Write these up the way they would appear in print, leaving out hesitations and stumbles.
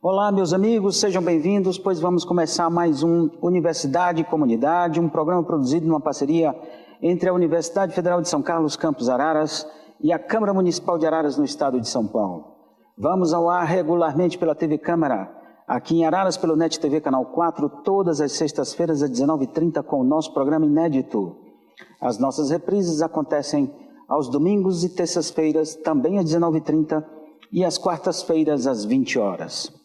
Olá, meus amigos, sejam bem-vindos, pois vamos começar mais um Universidade e Comunidade, um programa produzido numa parceria entre a Universidade Federal de São Carlos, Campus Araras, e a Câmara Municipal de Araras, no estado de São Paulo. Vamos ao ar regularmente pela TV Câmara, aqui em Araras, pelo NET TV Canal 4, todas as sextas-feiras às 19h30, com o nosso programa inédito. As nossas reprises acontecem aos domingos e terças-feiras, também às 19h30, e às quartas-feiras, às 20 horas.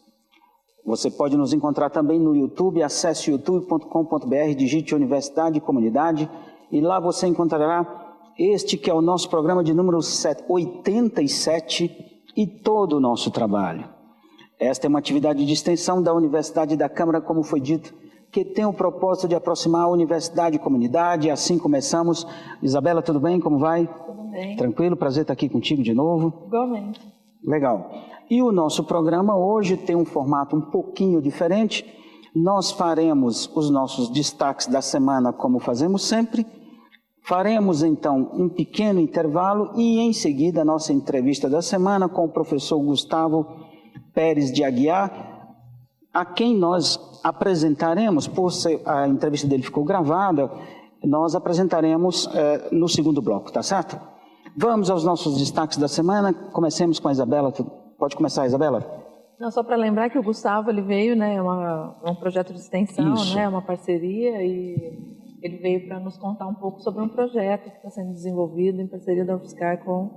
Você pode nos encontrar também no YouTube, acesse youtube.com.br, digite Universidade e Comunidade, e lá você encontrará este que é o nosso programa de número 87 e todo o nosso trabalho. Esta é uma atividade de extensão da Universidade e da Câmara, como foi dito, que tem o propósito de aproximar a Universidade e Comunidade, e assim começamos. Isabela, tudo bem? Como vai? Tudo bem. Tranquilo? Prazer estar aqui contigo de novo. Igualmente. Legal. E o nosso programa hoje tem um formato um pouquinho diferente. Nós faremos os nossos destaques da semana, como fazemos sempre. Faremos, então, um pequeno intervalo e, em seguida, a nossa entrevista da semana com o professor Gustavo Pérez de Aguiar, a quem nós apresentaremos, a entrevista dele ficou gravada, nós apresentaremos no segundo bloco, tá certo? Vamos aos nossos destaques da semana. Comecemos com a Isabela. Pode começar, Isabela? Não, só para lembrar que o Gustavo ele veio, né, um projeto de extensão, né, uma parceria, e ele veio para nos contar um pouco sobre um projeto que está sendo desenvolvido em parceria da UFSCar com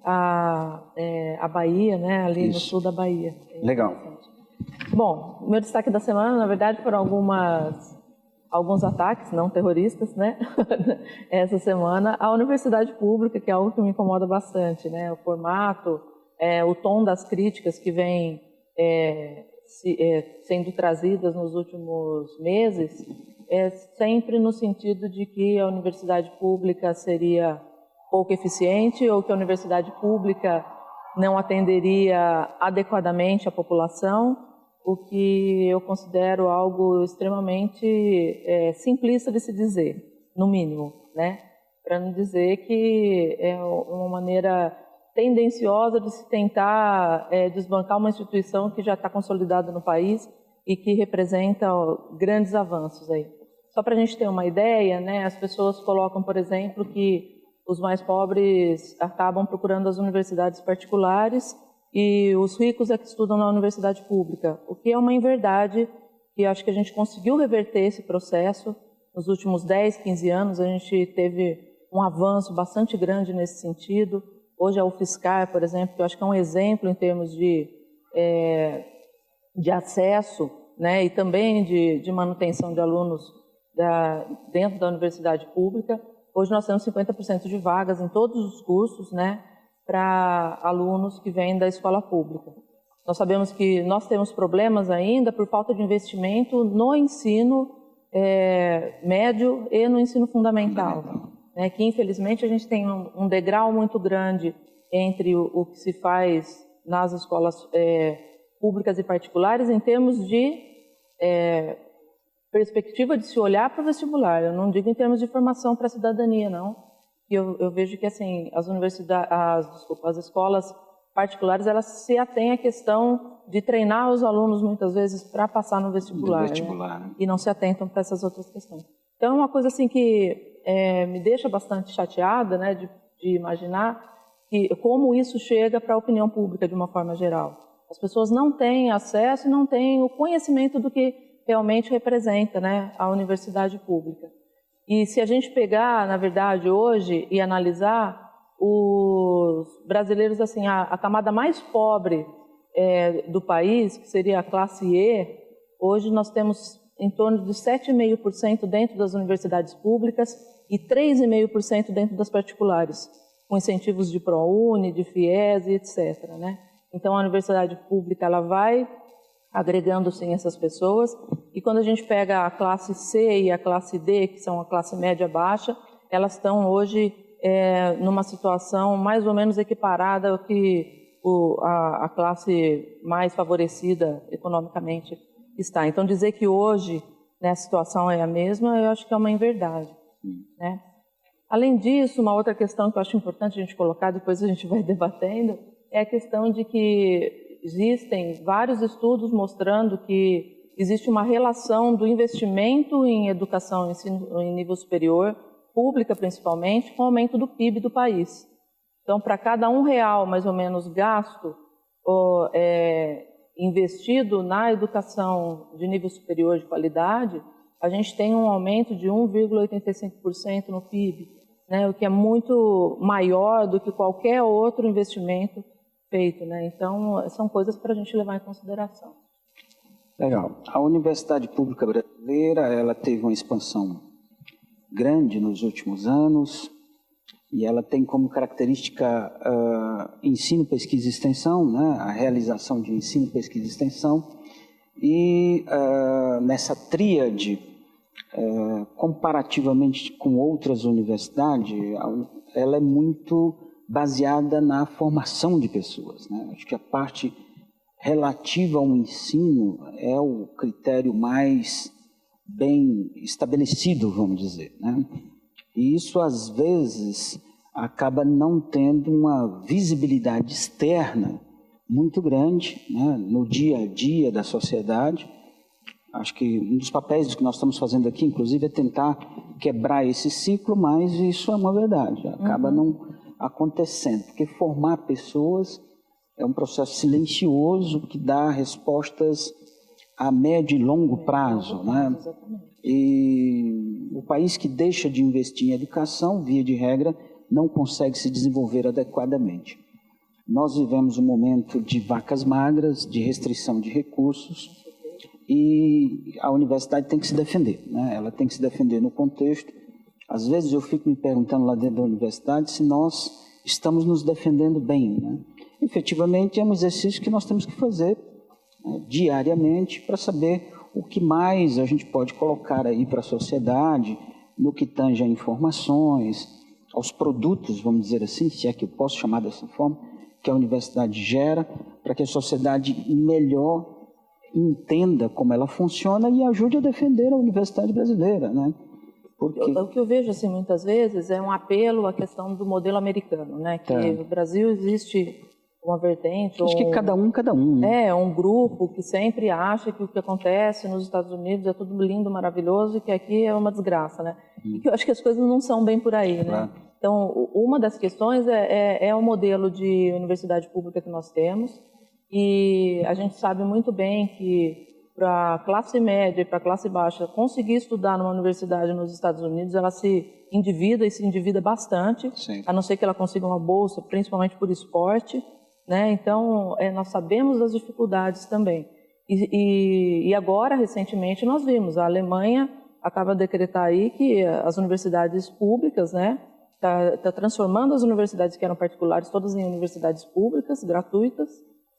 a Bahia, né, ali no sul da Bahia. Legal. Bom, meu destaque da semana, na verdade, foram alguns ataques não terroristas, né, essa semana, à universidade pública, que é algo que me incomoda bastante, né, o formato, o tom das críticas que vem sendo trazidas nos últimos meses, sempre no sentido de que a universidade pública seria pouco eficiente ou que a universidade pública não atenderia adequadamente a população, o que eu considero algo extremamente simplista de se dizer, no mínimo, né? Para não dizer que é uma maneira tendenciosa de se tentar desbancar uma instituição que já está consolidada no país e que representa grandes avanços aí. Só para a gente ter uma ideia, né? As pessoas colocam, por exemplo, que os mais pobres acabam procurando as universidades particulares e os ricos é que estudam na universidade pública, o que é uma inverdade, e acho que a gente conseguiu reverter esse processo. Nos últimos 10, 15 anos, a gente teve um avanço bastante grande nesse sentido. Hoje a UFSCar, por exemplo, que eu acho que é um exemplo em termos de acesso, né, e também de manutenção de alunos dentro da universidade pública. Hoje nós temos 50% de vagas em todos os cursos, né, para alunos que vêm da escola pública. Nós sabemos que nós temos problemas ainda por falta de investimento no ensino médio e no ensino fundamental, né, que infelizmente a gente tem um degrau muito grande entre o que se faz nas escolas públicas e particulares em termos de perspectiva de se olhar para o vestibular. Eu não digo em termos de formação para a cidadania, não. E eu vejo que assim as escolas particulares, elas se atêm à questão de treinar os alunos muitas vezes para passar no vestibular, né? E não se atentam para essas outras questões. Então é uma coisa assim que me deixa bastante chateada, né, de imaginar como isso chega para a opinião pública de uma forma geral. As pessoas não têm acesso e não têm o conhecimento do que realmente representa, né, a universidade pública. E se a gente pegar, na verdade, hoje e analisar os brasileiros, assim, a camada mais pobre do país, que seria a classe E, hoje nós temos em torno de 7,5% dentro das universidades públicas e 3,5% dentro das particulares, com incentivos de ProUni, de FIES e etc., né? Então, a universidade pública ela vai agregando, sim, essas pessoas. E quando a gente pega a classe C e a classe D, que são a classe média baixa, elas estão hoje numa situação mais ou menos equiparada ao que a classe mais favorecida economicamente está. Então, dizer que hoje, né, a situação é a mesma, eu acho que é uma inverdade, né? Além disso, uma outra questão que eu acho importante a gente colocar, depois a gente vai debatendo, é a questão de que existem vários estudos mostrando que existe uma relação do investimento em educação, ensino em nível superior, pública principalmente, com o aumento do PIB do país. Então, para cada R$1 mais ou menos gasto ou investido na educação de nível superior de qualidade, a gente tem um aumento de 1,85% no PIB, né, o que é muito maior do que qualquer outro investimento feito, né? Então, são coisas para a gente levar em consideração. Legal. A Universidade Pública Brasileira, ela teve uma expansão grande nos últimos anos e ela tem como característica ensino, pesquisa e extensão, né? A realização de ensino, pesquisa e extensão. E nessa tríade, comparativamente com outras universidades, ela é muito baseada na formação de pessoas, né? Acho que a parte relativa ao ensino é o critério mais bem estabelecido, vamos dizer, né? E isso, às vezes, acaba não tendo uma visibilidade externa muito grande, né, no dia a dia da sociedade. Acho que um dos papéis que nós estamos fazendo aqui, inclusive, é tentar quebrar esse ciclo, mas isso é uma verdade, acaba não acontecendo, porque formar pessoas é um processo silencioso que dá respostas a médio e longo prazo, né? E o país que deixa de investir em educação, via de regra, não consegue se desenvolver adequadamente. Nós vivemos um momento de vacas magras, de restrição de recursos, e a universidade tem que se defender, né? Ela tem que se defender no contexto. Às vezes eu fico me perguntando lá dentro da universidade se nós estamos nos defendendo bem, né? Efetivamente é um exercício que nós temos que fazer, né, diariamente, para saber o que mais a gente pode colocar aí para a sociedade, no que tange a informações, aos produtos, vamos dizer assim, se é que eu posso chamar dessa forma, que a universidade gera, para que a sociedade melhor entenda como ela funciona e ajude a defender a universidade brasileira, né? Porque... O que eu vejo assim muitas vezes é um apelo à questão do modelo americano, né? Que no Brasil existe uma vertente. Acho que cada um. Né? Um grupo que sempre acha que o que acontece nos Estados Unidos é tudo lindo, maravilhoso e que aqui é uma desgraça, né? E que eu acho que as coisas não são bem por aí, né? Então, uma das questões é o modelo de universidade pública que nós temos, e a gente sabe muito bem que para a classe média e para a classe baixa conseguir estudar numa universidade nos Estados Unidos, ela se endivida bastante, a não ser que ela consiga uma bolsa, principalmente por esporte, né? Então, nós sabemos das dificuldades também. E agora, recentemente, nós vimos, a Alemanha acaba de decretar aí que as universidades públicas, né, tá transformando as universidades que eram particulares todas em universidades públicas, gratuitas,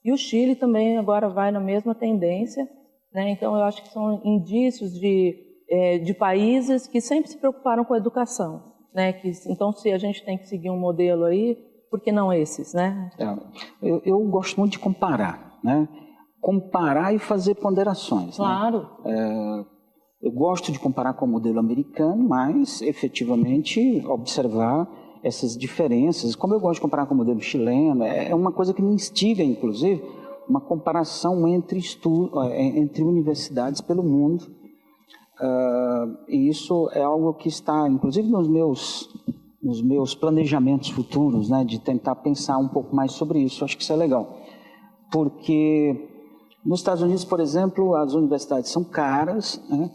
e o Chile também agora vai na mesma tendência, né? Então, eu acho que são indícios de países que sempre se preocuparam com a educação, né? Então, se a gente tem que seguir um modelo aí, por que não esses, né? Eu gosto muito de comparar, né? Comparar e fazer ponderações. Claro. Né? Eu gosto de comparar com o modelo americano, mas, efetivamente, observar essas diferenças. Como eu gosto de comparar com o modelo chileno, é uma coisa que me instiga, inclusive, uma comparação entre universidades pelo mundo. E isso é algo que está, inclusive, nos meus planejamentos futuros, né, de tentar pensar um pouco mais sobre isso. Acho que isso é legal, porque nos Estados Unidos, por exemplo, as universidades são caras, né?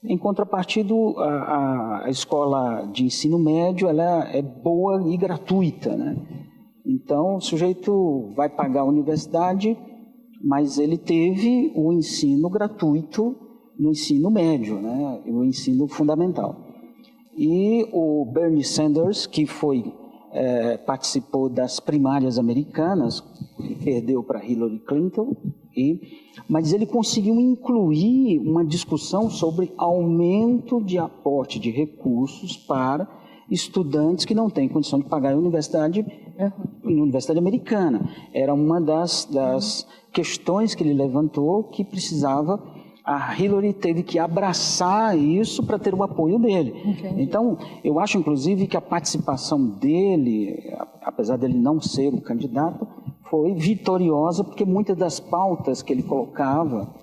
Em contrapartida, a escola de ensino médio ela é boa e gratuita, né? Então, o sujeito vai pagar a universidade, mas ele teve o ensino gratuito no ensino médio, né? O ensino fundamental. E o Bernie Sanders, que participou das primárias americanas, perdeu para Hillary Clinton, mas ele conseguiu incluir uma discussão sobre aumento de aporte de recursos para estudantes que não têm condição de pagar a universidade americana. Era uma das questões que ele levantou que precisava. A Hillary teve que abraçar isso para ter o apoio dele. Entendi. Então, eu acho, inclusive, que a participação dele, apesar dele não ser o candidato, foi vitoriosa, porque muitas das pautas que ele colocava,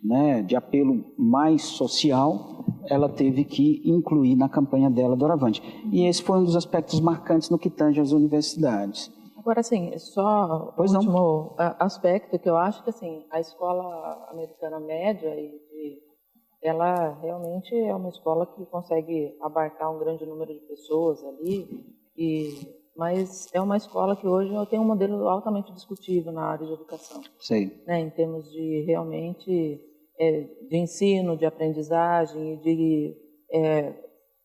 né, de apelo mais social, ela teve que incluir na campanha dela, Doravante. E esse foi um dos aspectos marcantes no que tange às universidades. Agora, assim, só o último aspecto que eu acho que, assim, a escola americana média, ela realmente é uma escola que consegue abarcar um grande número de pessoas ali, mas é uma escola que hoje tem um modelo altamente discutível na área de educação. Sei. Né, em termos de realmente de ensino, de aprendizagem,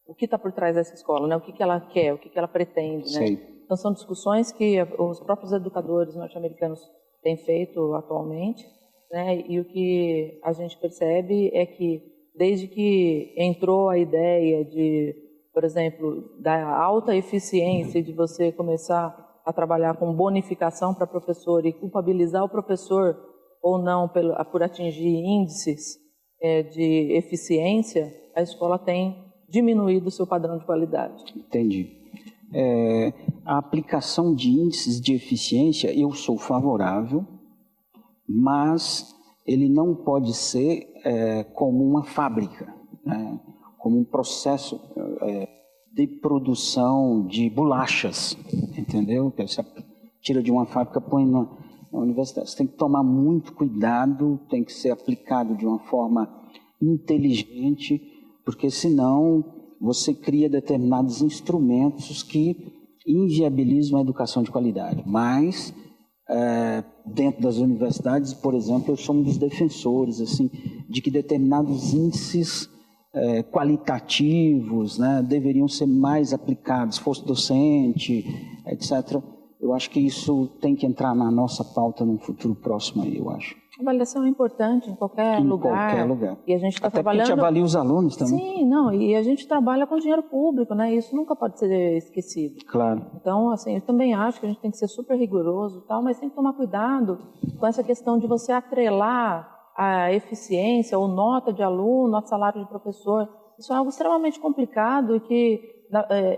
o que está por trás dessa escola, né? O que ela quer, o que ela pretende. Né? Então, são discussões que os próprios educadores norte-americanos têm feito atualmente, né? E o que a gente percebe é que, desde que entrou a ideia de, por exemplo, da alta eficiência, de você começar a trabalhar com bonificação para professor e culpabilizar o professor ou não por atingir índices de eficiência, a escola tem diminuído o seu padrão de qualidade. Entendi. A aplicação de índices de eficiência, eu sou favorável, mas ele não pode ser como uma fábrica, né? Como um processo de produção de bolachas, entendeu? Que você tira de uma fábrica, põe na universidade. Você tem que tomar muito cuidado, tem que ser aplicado de uma forma inteligente, porque senão você cria determinados instrumentos que inviabilizam a educação de qualidade. Mas, dentro das universidades, por exemplo, eu sou um dos defensores assim, de que determinados índices qualitativos, né, deveriam ser mais aplicados, fosse docente, etc. Eu acho que isso tem que entrar na nossa pauta num futuro próximo aí, eu acho. A avaliação é importante em qualquer lugar. Qualquer lugar. E a gente está trabalhando... Até porque a gente avalia os alunos também. Sim, não, e a gente trabalha com dinheiro público, né? Isso nunca pode ser esquecido. Claro. Então, assim, eu também acho que a gente tem que ser super rigoroso e tal, mas tem que tomar cuidado com essa questão de você atrelar a eficiência ou nota de aluno, nota salário de professor. Isso é algo extremamente complicado e que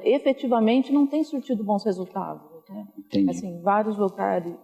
efetivamente não tem surtido bons resultados. Né? Assim, vários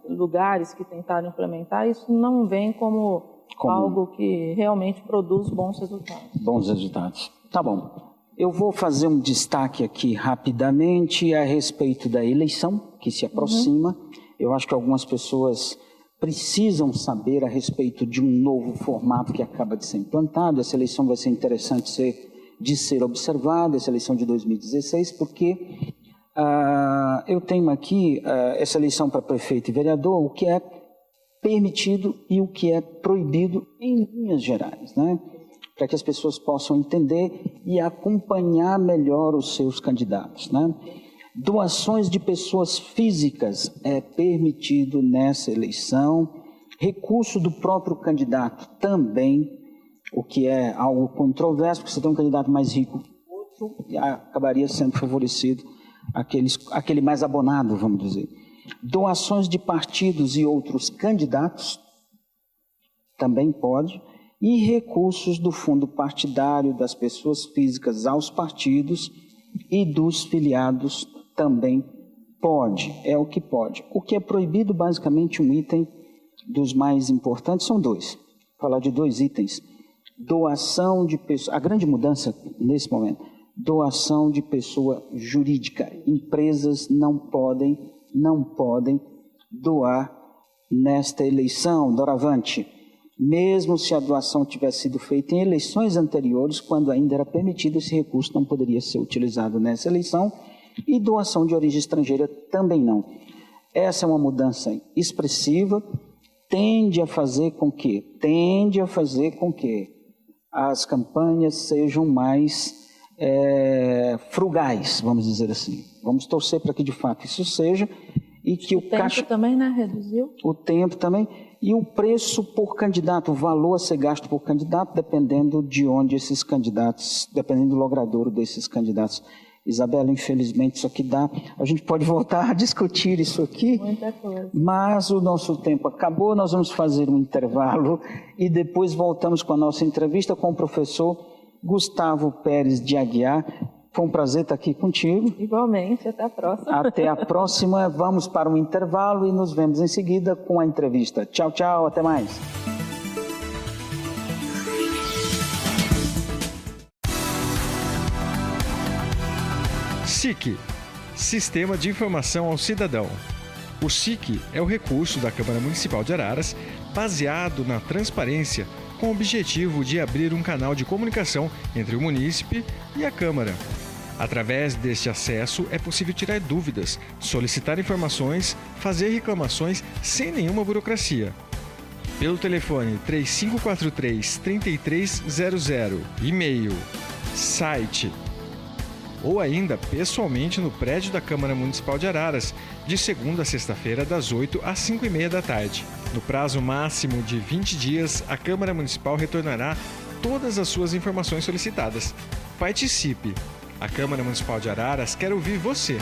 lugares que tentaram implementar, isso não vem como algo que realmente produz bons resultados. Bons resultados. Tá bom. Eu vou fazer um destaque aqui rapidamente a respeito da eleição que se aproxima. Eu acho que algumas pessoas precisam saber a respeito de um novo formato que acaba de ser implantado. Essa eleição vai ser interessante de ser observada, essa eleição de 2016, porque eu tenho aqui essa eleição para prefeito e vereador, o que é permitido e o que é proibido em linhas gerais, né? Para que as pessoas possam entender e acompanhar melhor os seus candidatos, né? Doações de pessoas físicas é permitido nessa eleição, recurso do próprio candidato também, o que é algo controverso, porque você tem um candidato mais rico que o outro, e acabaria sendo favorecido aquele mais abonado, vamos dizer. Doações de partidos e outros candidatos também pode, e recursos do fundo partidário das pessoas físicas aos partidos e dos filiados também pode, é o que pode. O que é proibido, basicamente, um item dos mais importantes, são dois. Vou falar de dois itens. Doação de pessoa, a grande mudança nesse momento, doação de pessoa jurídica. Empresas não podem doar nesta eleição, doravante. Mesmo se a doação tivesse sido feita em eleições anteriores, quando ainda era permitido, esse recurso não poderia ser utilizado nessa eleição, e doação de origem estrangeira também não. Essa é uma mudança expressiva, tende a fazer com que as campanhas sejam mais frugais, vamos dizer assim. Vamos torcer para que de fato isso seja, e que o tempo também, né, reduziu? O tempo também. E o preço por candidato, o valor a ser gasto por candidato, dependendo de onde esses candidatos, dependendo do logradouro desses candidatos. Isabela, infelizmente, isso aqui a gente pode voltar a discutir isso aqui, muita coisa. Mas o nosso tempo acabou, nós vamos fazer um intervalo e depois voltamos com a nossa entrevista com o professor Gustavo Pérez de Aguiar, Foi um prazer estar aqui contigo. Igualmente, até a próxima. Até a próxima. Vamos para um intervalo e nos vemos em seguida com a entrevista. Tchau, tchau. Até mais. SIC, Sistema de Informação ao Cidadão. O SIC é o recurso da Câmara Municipal de Araras baseado na transparência, com o objetivo de abrir um canal de comunicação entre o munícipe e a Câmara. Através deste acesso é possível tirar dúvidas, solicitar informações, fazer reclamações sem nenhuma burocracia. Pelo telefone 3543-3300, e-mail, site ou ainda pessoalmente no prédio da Câmara Municipal de Araras, de segunda a sexta-feira, das 8 às 5h30 da tarde. No prazo máximo de 20 dias, a Câmara Municipal retornará todas as suas informações solicitadas. Participe! A Câmara Municipal de Araras quer ouvir você!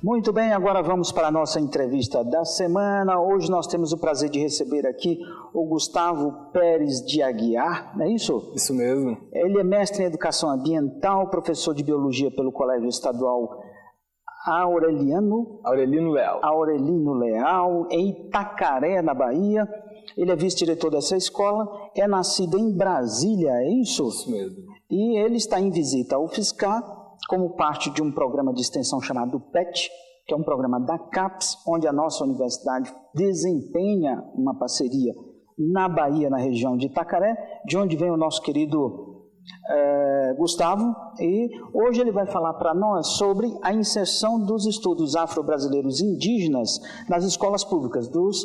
Muito bem, agora vamos para a nossa entrevista da semana. Hoje nós temos o prazer de receber aqui o Gustavo Pérez de Aguiar, não é isso? Isso mesmo. Ele é mestre em Educação Ambiental, professor de Biologia pelo Colégio Estadual Aurelino Leal, em Itacaré, na Bahia. Ele é vice-diretor dessa escola, é nascido em Brasília, é isso? Isso mesmo. E ele está em visita ao UFSCar, como parte de um programa de extensão chamado PET, que é um programa da CAPES, onde a nossa universidade desempenha uma parceria na Bahia, na região de Itacaré, de onde vem o nosso querido Gustavo, e hoje ele vai falar para nós sobre a inserção dos estudos afro-brasileiros indígenas nas escolas públicas, dos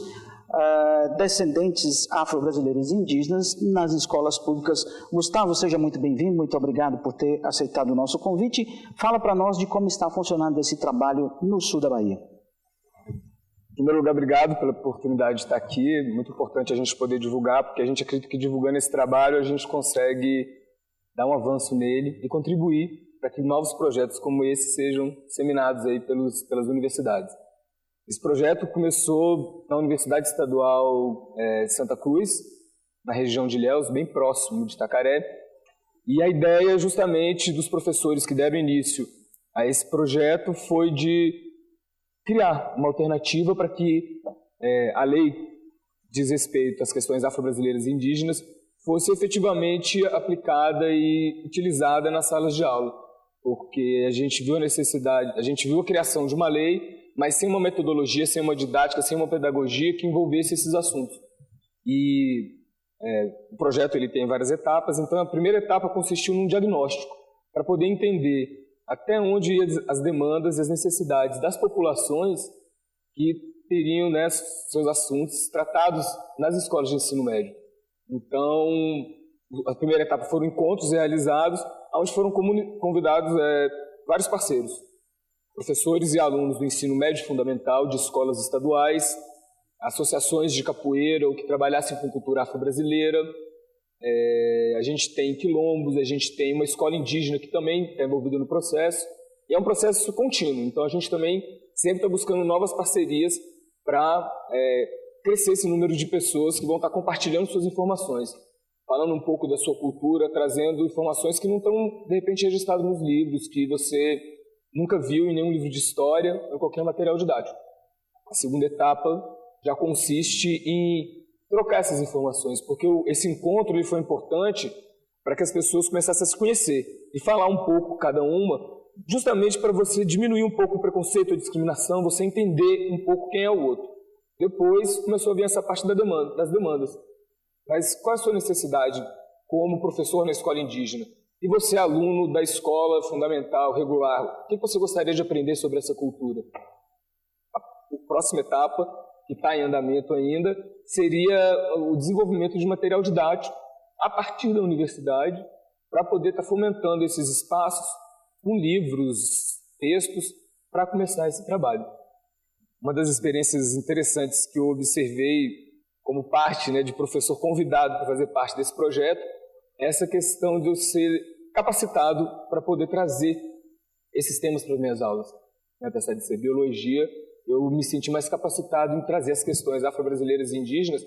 descendentes afro-brasileiros indígenas nas escolas públicas. Gustavo, seja muito bem-vindo, muito obrigado por ter aceitado o nosso convite. Fala para nós de como está funcionando esse trabalho no sul da Bahia. Em primeiro lugar, obrigado pela oportunidade de estar aqui. Muito importante a gente poder divulgar, porque a gente acredita que divulgando esse trabalho a gente consegue dar um avanço nele e contribuir para que novos projetos como esse sejam disseminados aí pelas universidades. Esse projeto começou na Universidade Estadual de Santa Cruz, na região de Ilhéus, bem próximo de Itacaré. E a ideia justamente dos professores que deram início a esse projeto foi de criar uma alternativa para que a lei diz respeito às questões afro-brasileiras e indígenas fosse efetivamente aplicada e utilizada nas salas de aula. Porque a gente viu a necessidade, a gente viu a criação de uma lei, mas sem uma metodologia, sem uma didática, sem uma pedagogia que envolvesse esses assuntos. E o projeto ele tem várias etapas, então a primeira etapa consistiu num diagnóstico, para poder entender até onde iam as demandas e as necessidades das populações que teriam, né, seus assuntos tratados nas escolas de ensino médio. Então, a primeira etapa foram encontros realizados, onde foram convidados vários parceiros, professores e alunos do ensino médio fundamental de escolas estaduais, associações de capoeira ou que trabalhassem com cultura afro-brasileira. A gente tem quilombos, a gente tem uma escola indígena que também está envolvida no processo. E é um processo contínuo, então a gente também sempre está buscando novas parcerias para crescer esse número de pessoas que vão estar compartilhando suas informações, falando um pouco da sua cultura, trazendo informações que não estão, de repente, registradas nos livros, que você nunca viu em nenhum livro de história ou qualquer material didático. A segunda etapa já consiste em trocar essas informações, porque esse encontro ele foi importante para que as pessoas começassem a se conhecer e falar um pouco cada uma, justamente para você diminuir um pouco o preconceito, a discriminação, você entender um pouco quem é o outro. Depois começou a vir essa parte das demandas. Mas qual é a sua necessidade como professor na escola indígena? E você, aluno da escola fundamental, regular, o que você gostaria de aprender sobre essa cultura? A próxima etapa, que está em andamento ainda, seria o desenvolvimento de material didático a partir da universidade, para poder estar fomentando esses espaços com livros, textos, para começar esse trabalho. Uma das experiências interessantes que eu observei como parte, né, de professor convidado para fazer parte desse projeto, essa questão de eu ser capacitado para poder trazer esses temas para as minhas aulas. Apesar de ser biologia, eu me senti mais capacitado em trazer as questões afro-brasileiras e indígenas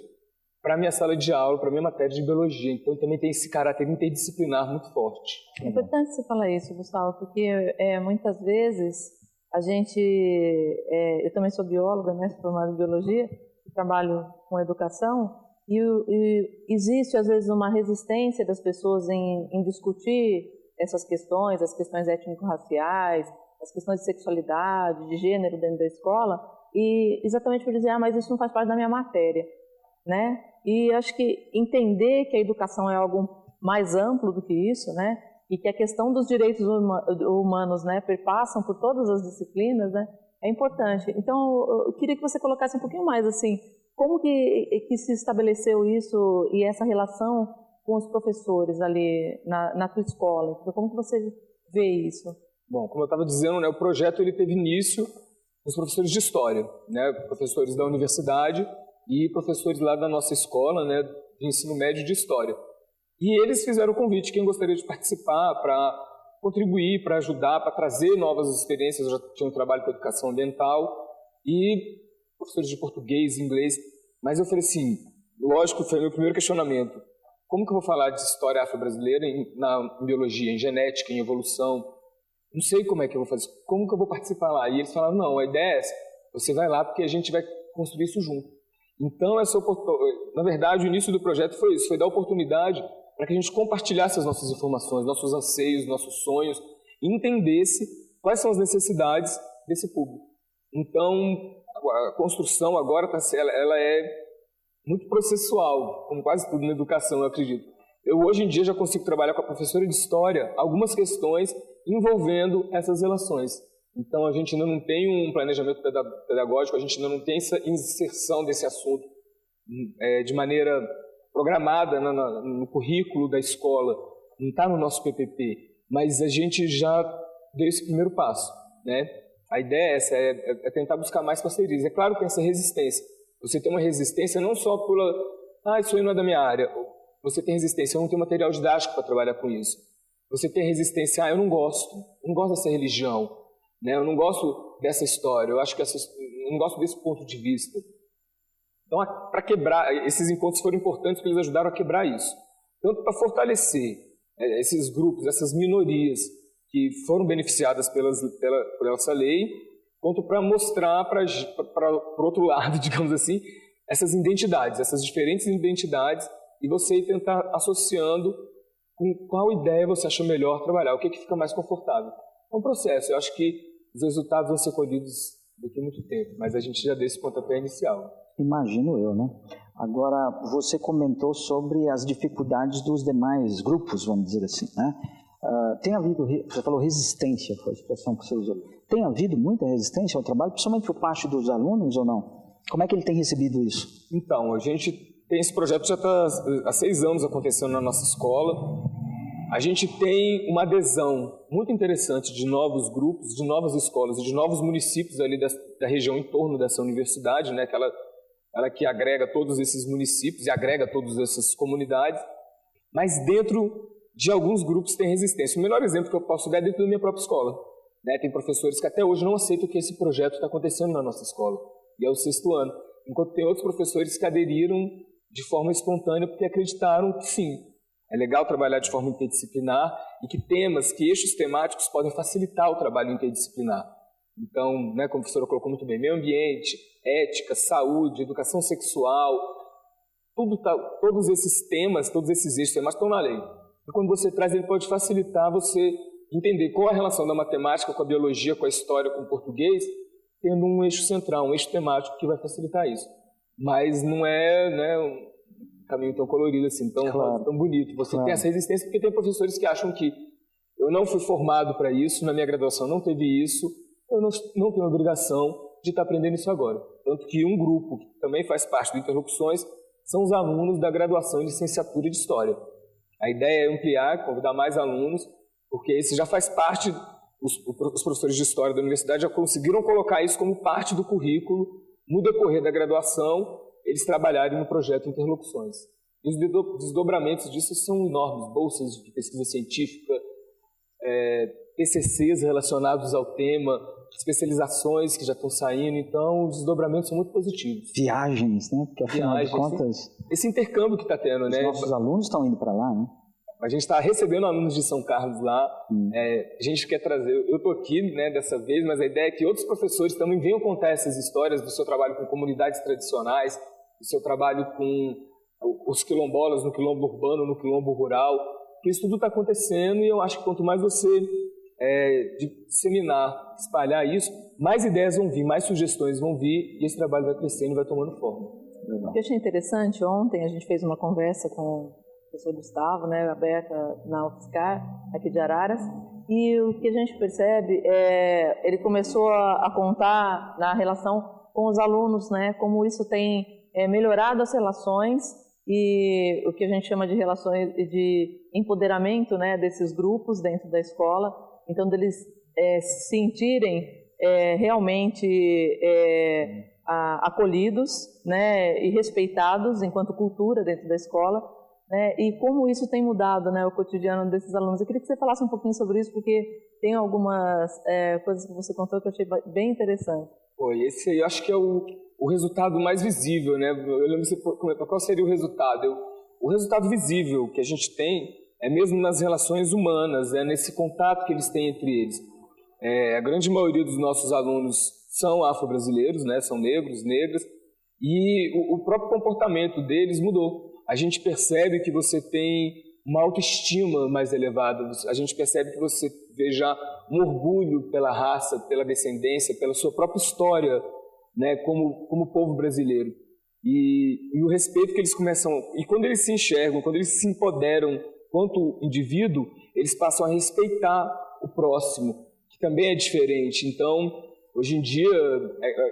para a minha sala de aula, para a minha matéria de biologia. Então também tem esse caráter interdisciplinar muito forte. É importante você falar isso, Gustavo, porque muitas vezes a gente... eu também sou bióloga, né, sou formada em biologia, trabalho com educação, e existe às vezes uma resistência das pessoas em discutir essas questões, as questões étnico-raciais, as questões de sexualidade, de gênero dentro da escola, e exatamente por dizer, mas isso não faz parte da minha matéria, né? E acho que entender que a educação é algo mais amplo do que isso, né? E que a questão dos direitos humanos, né, perpassam por todas as disciplinas, né? É importante. Então, eu queria que você colocasse um pouquinho mais, assim, como que se estabeleceu isso e essa relação com os professores ali na tua escola? Então, como que você vê isso? Bom, como eu estava dizendo, né, o projeto ele teve início com os professores de história, né, professores da universidade e professores lá da nossa escola, né, de ensino médio de história. E eles fizeram o convite, quem gostaria de participar, para contribuir, para ajudar, para trazer novas experiências. Eu já tinha um trabalho com educação ambiental e professores de português, inglês. Mas eu falei assim, lógico, foi o meu primeiro questionamento. Como que eu vou falar de história afro-brasileira em biologia, em genética, em evolução? Não sei como é que eu vou fazer, como que eu vou participar lá? E eles falaram, não, a ideia é essa, você vai lá porque a gente vai construir isso junto. Então, na verdade, o início do projeto foi isso, foi dar oportunidade para que a gente compartilhasse as nossas informações, nossos anseios, nossos sonhos, e entendesse quais são as necessidades desse público. Então, a construção agora ela é muito processual, como quase tudo na educação, eu acredito. Eu, hoje em dia, já consigo trabalhar com a professora de história algumas questões envolvendo essas relações. Então, a gente ainda não tem um planejamento pedagógico, a gente ainda não tem essa inserção desse assunto de maneira programada no currículo da escola, não está no nosso PPP, mas a gente já deu esse primeiro passo, né? A ideia é essa, é tentar buscar mais parcerias. É claro que essa resistência, você tem uma resistência não só isso aí não é da minha área, você tem resistência, eu não tenho material didático para trabalhar com isso. Você tem resistência, eu não gosto dessa religião, né? Eu não gosto dessa história, eu acho que eu não gosto desse ponto de vista. Então, para quebrar, esses encontros foram importantes porque eles ajudaram a quebrar isso. Tanto para fortalecer esses grupos, essas minorias que foram beneficiadas por essa lei, quanto para mostrar para o outro lado, digamos assim, essas identidades, essas diferentes identidades, e você ir tentar associando com qual ideia você achou melhor trabalhar, o que fica mais confortável. É um processo, eu acho que os resultados vão ser colhidos daqui a muito tempo, mas a gente já deu esse pontapé inicial. Imagino eu, né? Agora, você comentou sobre as dificuldades dos demais grupos, vamos dizer assim, né? Tem havido, você falou resistência, foi a expressão que você usou. Tem havido muita resistência ao trabalho, principalmente por parte dos alunos ou não? Como é que ele tem recebido isso? Então, a gente tem esse projeto já está há 6 anos acontecendo na nossa escola. A gente tem uma adesão muito interessante de novos grupos, de novas escolas e de novos municípios ali da região em torno dessa universidade, né? Ela que agrega todos esses municípios e agrega todas essas comunidades, mas dentro de alguns grupos tem resistência. O melhor exemplo que eu posso dar é dentro da minha própria escola, né? Tem professores que até hoje não aceitam que esse projeto está acontecendo na nossa escola, e é o 6º ano, enquanto tem outros professores que aderiram de forma espontânea porque acreditaram que sim, é legal trabalhar de forma interdisciplinar e que eixos temáticos podem facilitar o trabalho interdisciplinar. Então, né, como a professora colocou muito bem, meio ambiente, ética, saúde, educação sexual, todos esses temas, todos esses eixos temáticos estão na lei. E quando você traz, ele pode facilitar você entender qual é a relação da matemática com a biologia, com a história, com o português, tendo um eixo central, um eixo temático que vai facilitar isso. Mas não é, né, um caminho tão colorido assim, tão bonito. Você tem essa resistência porque tem professores que acham que eu não fui formado para isso, na minha graduação não teve isso, eu não tenho obrigação de estar aprendendo isso agora. Tanto que um grupo que também faz parte do Interlocuções são os alunos da graduação em licenciatura de História. A ideia é ampliar, convidar mais alunos, porque esse já faz parte, os professores de História da universidade já conseguiram colocar isso como parte do currículo, no decorrer da graduação, eles trabalharem no projeto Interlocuções. E os desdobramentos disso são enormes, bolsas de pesquisa científica, TCCs relacionados ao tema, especializações que já estão saindo, então os desdobramentos são muito positivos. Viagens, né? Porque afinal de contas... Esse intercâmbio que está tendo, os né? nossos alunos estão indo para lá, né? A gente está recebendo alunos de São Carlos lá, a gente quer trazer, eu estou aqui, né, dessa vez, mas a ideia é que outros professores também venham contar essas histórias do seu trabalho com comunidades tradicionais, do seu trabalho com os quilombolas no quilombo urbano, no quilombo rural, que isso tudo está acontecendo e eu acho que quanto mais você disseminar, espalhar isso, mais ideias vão vir, mais sugestões vão vir e esse trabalho vai crescendo e vai tomando forma. O que eu achei interessante, ontem a gente fez uma conversa com o professor Gustavo, né, aberta na UFSCar, aqui de Araras, e o que a gente percebe ele começou a contar na relação com os alunos, né, como isso tem melhorado as relações e o que a gente chama de relações de empoderamento, né, desses grupos dentro da escola, então deles se sentirem realmente acolhidos, né, e respeitados enquanto cultura dentro da escola, né, e como isso tem mudado, né, o cotidiano desses alunos. Eu queria que você falasse um pouquinho sobre isso, porque tem algumas coisas que você contou que eu achei bem interessante. Esse aí eu acho que é o resultado mais visível, né? Eu lembro que você comentou qual seria o resultado. O resultado visível que a gente tem é mesmo nas relações humanas, nesse contato que eles têm entre eles. A grande maioria dos nossos alunos são afro-brasileiros, né? São negros, negras, e o próprio comportamento deles mudou. A gente percebe que você tem uma autoestima mais elevada, a gente percebe que você vê já um orgulho pela raça, pela descendência, pela sua própria história, né, como povo brasileiro. E o respeito que eles começam... E quando eles se enxergam, quando eles se empoderam quanto indivíduo, eles passam a respeitar o próximo, que também é diferente. Então, hoje em dia,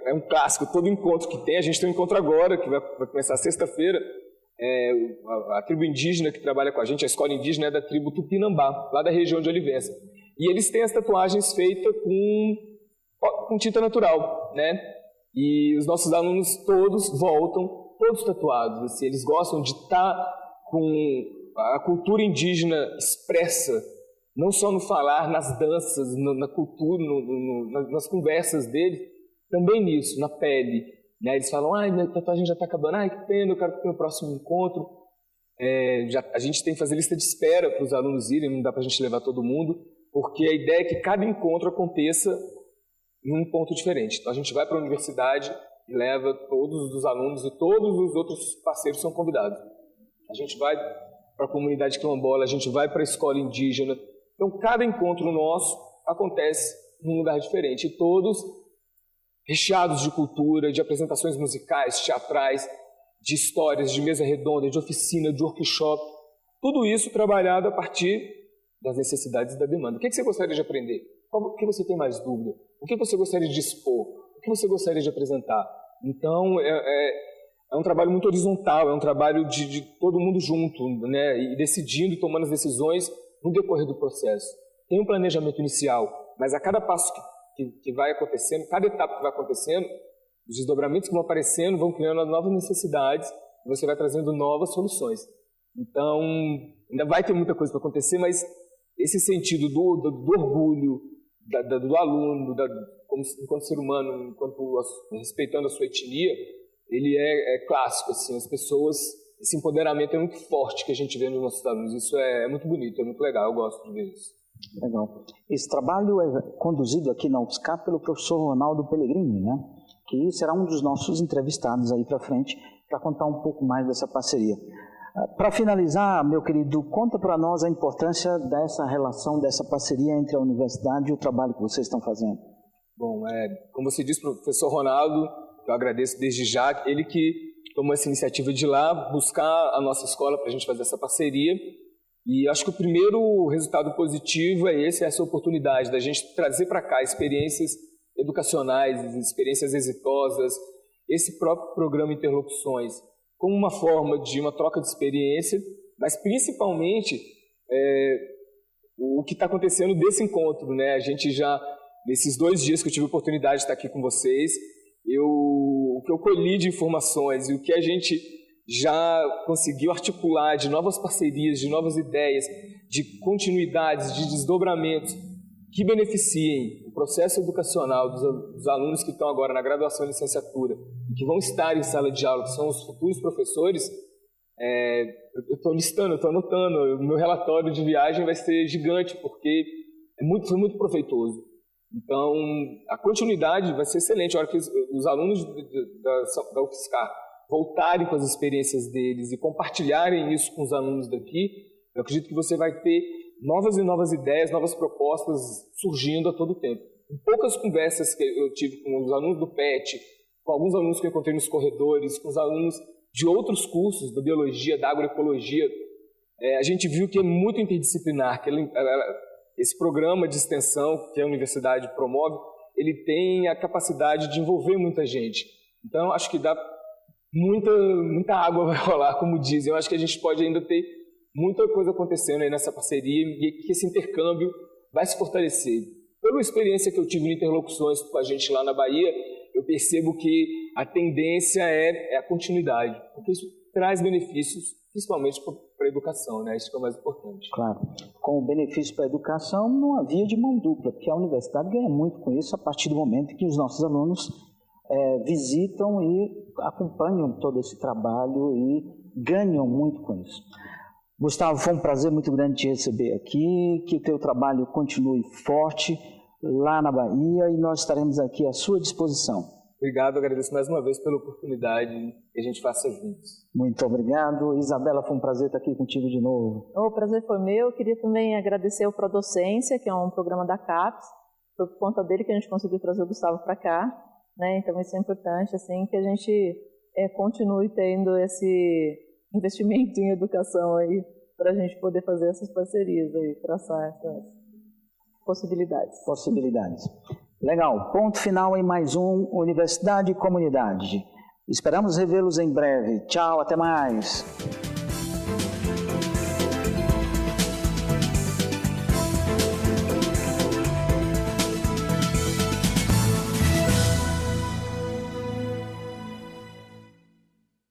é um clássico, todo encontro que tem, a gente tem um encontro agora, que vai começar sexta-feira, a tribo indígena que trabalha com a gente, a escola indígena é da tribo Tupinambá, lá da região de Olivença. E eles têm as tatuagens feitas com tinta natural, né? E os nossos alunos todos voltam, todos tatuados. Assim, eles gostam de estar com a cultura indígena expressa, não só no falar, nas danças, na cultura, nas conversas deles, também nisso, na pele. Né? Eles falam, minha tatuagem já está acabando, que pena, eu quero ter o próximo encontro. A gente tem que fazer lista de espera para os alunos irem, não dá para a gente levar todo mundo, porque a ideia é que cada encontro aconteça em um ponto diferente. Então a gente vai para a universidade e leva todos os alunos e todos os outros parceiros são convidados. A gente vai para a comunidade quilombola, a gente vai para a escola indígena. Então cada encontro nosso acontece num lugar diferente e todos recheados de cultura, de apresentações musicais, teatrais, de histórias, de mesa redonda, de oficina, de workshop. Tudo isso trabalhado a partir das necessidades e da demanda. O que você gostaria de aprender? O que você tem mais dúvida? O que você gostaria de expor? O que você gostaria de apresentar? Então, é um trabalho muito horizontal, é um trabalho de todo mundo junto, né? E decidindo, tomando as decisões no decorrer do processo. Tem um planejamento inicial, mas a cada passo que vai acontecendo, cada etapa que vai acontecendo, os desdobramentos que vão aparecendo vão criando novas necessidades e você vai trazendo novas soluções. Então, ainda vai ter muita coisa para acontecer, mas esse sentido do orgulho, do aluno, enquanto ser humano, respeitando a sua etnia, ele é clássico. Assim, as pessoas, esse empoderamento é muito forte que a gente vê nos nossos alunos. Isso é muito bonito, é muito legal, eu gosto de ver isso. Legal. Esse trabalho é conduzido aqui na UFSCar pelo professor Ronaldo Pellegrini, né? Que será um dos nossos entrevistados aí para frente para contar um pouco mais dessa parceria. Para finalizar, meu querido, conta para nós a importância dessa relação, dessa parceria entre a universidade e o trabalho que vocês estão fazendo. Bom, como você disse, professor Ronaldo, eu agradeço desde já, ele que tomou essa iniciativa de ir lá buscar a nossa escola para a gente fazer essa parceria. E acho que o primeiro resultado positivo é essa oportunidade da gente trazer para cá experiências educacionais, experiências exitosas, esse próprio programa Interlocuções, como uma forma de uma troca de experiência, mas principalmente o que está acontecendo desse encontro, né? A gente já, nesses 2 dias que eu tive a oportunidade de estar aqui com vocês, o que eu colhi de informações e o que a gente já conseguiu articular de novas parcerias, de novas ideias, de continuidades, de desdobramentos, que beneficiem o processo educacional dos alunos que estão agora na graduação e licenciatura e que vão estar em sala de aula, que são os futuros professores, eu estou listando, eu estou anotando, o meu relatório de viagem vai ser gigante, porque foi muito proveitoso. Então, a continuidade vai ser excelente. A hora que os alunos da UFSCar voltarem com as experiências deles e compartilharem isso com os alunos daqui, eu acredito que você vai ter novas e novas ideias, novas propostas surgindo a todo tempo. Em poucas conversas que eu tive com os alunos do PET, com alguns alunos que eu encontrei nos corredores, com os alunos de outros cursos, da biologia, da agroecologia, a gente viu que é muito interdisciplinar, que esse programa de extensão que a universidade promove, ele tem a capacidade de envolver muita gente. Então, acho que dá muita água vai rolar, como dizem. Eu acho que a gente pode ainda ter muita coisa acontecendo aí nessa parceria e que esse intercâmbio vai se fortalecer. Pela experiência que eu tive em interlocuções com a gente lá na Bahia, eu percebo que a tendência é a continuidade, porque isso traz benefícios, principalmente para a educação, né? Isso que é o mais importante. Claro. Com o benefício para a educação, não havia de mão dupla, porque a universidade ganha muito com isso a partir do momento que os nossos alunos visitam e acompanham todo esse trabalho e ganham muito com isso. Gustavo, foi um prazer muito grande te receber aqui, que o teu trabalho continue forte lá na Bahia e nós estaremos aqui à sua disposição. Obrigado, agradeço mais uma vez pela oportunidade que a gente faça juntos. Muito obrigado. Isabela, foi um prazer estar aqui contigo de novo. O prazer foi meu. Eu queria também agradecer ao Prodocência, que é um programa da CAPES. Foi por conta dele que a gente conseguiu trazer o Gustavo para cá, né? Então isso é importante, assim, que a gente continue tendo esse investimento em educação aí, para a gente poder fazer essas parcerias aí, traçar essas possibilidades. Legal. Ponto final em mais um Universidade e Comunidade. Esperamos revê-los em breve. Tchau, até mais.